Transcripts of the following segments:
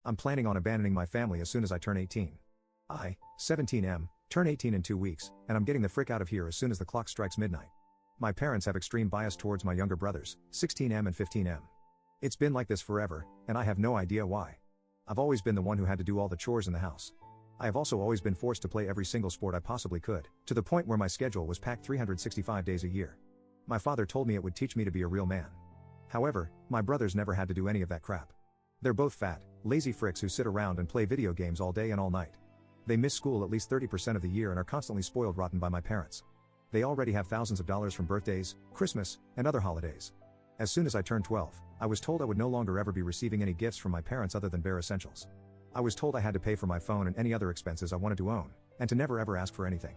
I'm planning on abandoning my family as soon as I turn 18. 17M, turn 18 in 2 weeks, and I'm getting the frick out of here as soon as the clock strikes midnight. My parents have extreme bias towards my younger brothers, 16M and 15M. It's been like this forever, and I have no idea why. I've always been the one who had to do all the chores in the house. I have also always been forced to play every single sport I possibly could, to the point where my schedule was packed 365 days a year. My father told me it would teach me to be a real man. However, my brothers never had to do any of that crap. They're both fat, lazy fricks who sit around and play video games all day and all night. They miss school at least 30% of the year and are constantly spoiled rotten by my parents. They already have thousands of dollars from birthdays, Christmas, and other holidays. As soon as I turned 12, I was told I would no longer ever be receiving any gifts from my parents other than bare essentials. I was told I had to pay for my phone and any other expenses I wanted to own, and to never ever ask for anything.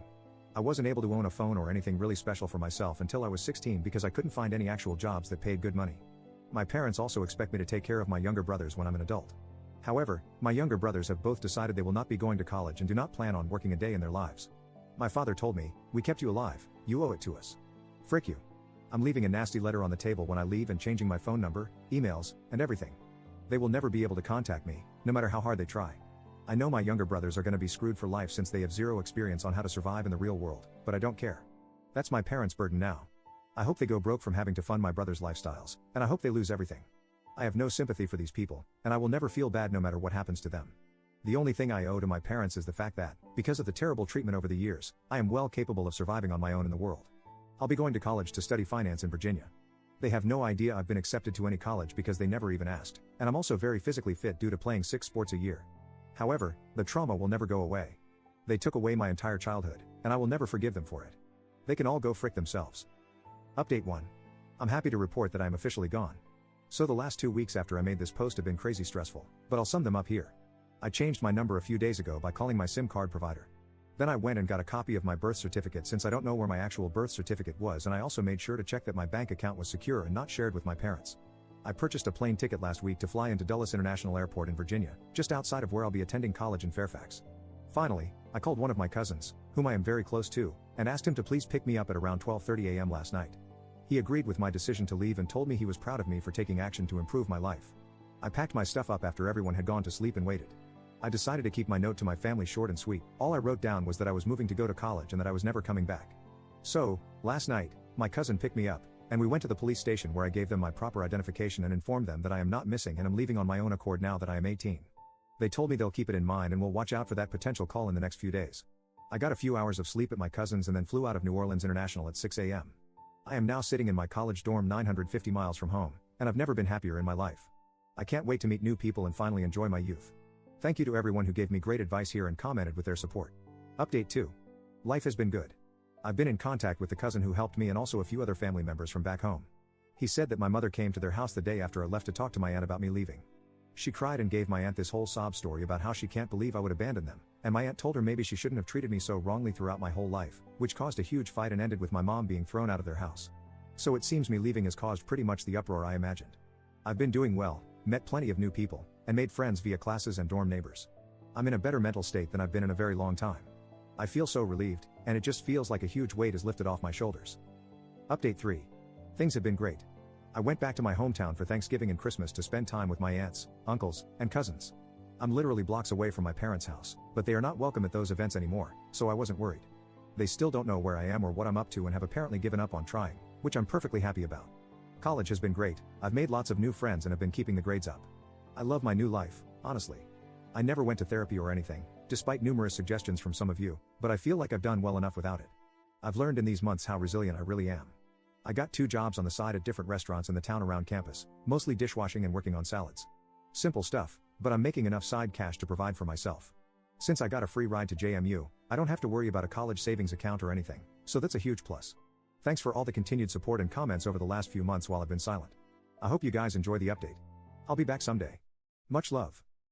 I wasn't able to own a phone or anything really special for myself until I was 16 because I couldn't find any actual jobs that paid good money. My parents also expect me to take care of my younger brothers when I'm an adult. However, my younger brothers have both decided they will not be going to college and do not plan on working a day in their lives. My father told me, "We kept you alive, you owe it to us. Frick you. I'm leaving a nasty letter on the table when I leave and changing my phone number, emails, and everything. They will never be able to contact me, no matter how hard they try. I know my younger brothers are going to be screwed for life since they have zero experience on how to survive in the real world, but I don't care. That's my parents' burden now. I hope they go broke from having to fund my brothers' lifestyles, and I hope they lose everything. I have no sympathy for these people, and I will never feel bad no matter what happens to them. The only thing I owe to my parents is the fact that, because of the terrible treatment over the years, I am well capable of surviving on my own in the world. I'll be going to college to study finance in Virginia. They have no idea I've been accepted to any college because they never even asked, and I'm also very physically fit due to playing 6 sports a year. However, the trauma will never go away. They took away my entire childhood, and I will never forgive them for it. They can all go frick themselves. Update 1. I'm happy to report that I am officially gone. So the last 2 weeks after I made this post have been crazy stressful, but I'll sum them up here. I changed my number a few days ago by calling my SIM card provider. Then I went and got a copy of my birth certificate since I don't know where my actual birth certificate was, and I also made sure to check that my bank account was secure and not shared with my parents. I purchased a plane ticket last week to fly into Dulles International Airport in Virginia, just outside of where I'll be attending college in Fairfax. Finally, I called one of my cousins, whom I am very close to, and asked him to please pick me up at around 12:30 a.m. last night. He agreed with my decision to leave and told me he was proud of me for taking action to improve my life. I packed my stuff up after everyone had gone to sleep and waited. I decided to keep my note to my family short and sweet. All I wrote down was that I was moving to go to college and that I was never coming back. So, last night, my cousin picked me up, and we went to the police station where I gave them my proper identification and informed them that I am not missing and am leaving on my own accord now that I am 18. They told me they'll keep it in mind and will watch out for that potential call in the next few days. I got a few hours of sleep at my cousin's and then flew out of New Orleans International at 6 a.m. I am now sitting in my college dorm 950 miles from home, and I've never been happier in my life. I can't wait to meet new people and finally enjoy my youth. Thank you to everyone who gave me great advice here and commented with their support. Update 2. Life has been good. I've been in contact with the cousin who helped me and also a few other family members from back home. He said that my mother came to their house the day after I left to talk to my aunt about me leaving. She cried and gave my aunt this whole sob story about how she can't believe I would abandon them, and my aunt told her maybe she shouldn't have treated me so wrongly throughout my whole life, which caused a huge fight and ended with my mom being thrown out of their house. So it seems me leaving has caused pretty much the uproar I imagined. I've been doing well, met plenty of new people, and made friends via classes and dorm neighbors. I'm in a better mental state than I've been in a very long time. I feel so relieved, and it just feels like a huge weight is lifted off my shoulders. Update 3. Things have been great. I went back to my hometown for Thanksgiving and Christmas to spend time with my aunts, uncles, and cousins. I'm literally blocks away from my parents' house, but they are not welcome at those events anymore, so I wasn't worried. They still don't know where I am or what I'm up to and have apparently given up on trying, which I'm perfectly happy about. College has been great, I've made lots of new friends and have been keeping the grades up. I love my new life, honestly. I never went to therapy or anything, despite numerous suggestions from some of you, but I feel like I've done well enough without it. I've learned in these months how resilient I really am. I got 2 jobs on the side at different restaurants in the town around campus, mostly dishwashing and working on salads. Simple stuff, but I'm making enough side cash to provide for myself. Since I got a free ride to JMU, I don't have to worry about a college savings account or anything, so that's a huge plus. Thanks for all the continued support and comments over the last few months while I've been silent. I hope you guys enjoy the update. I'll be back someday. Much love.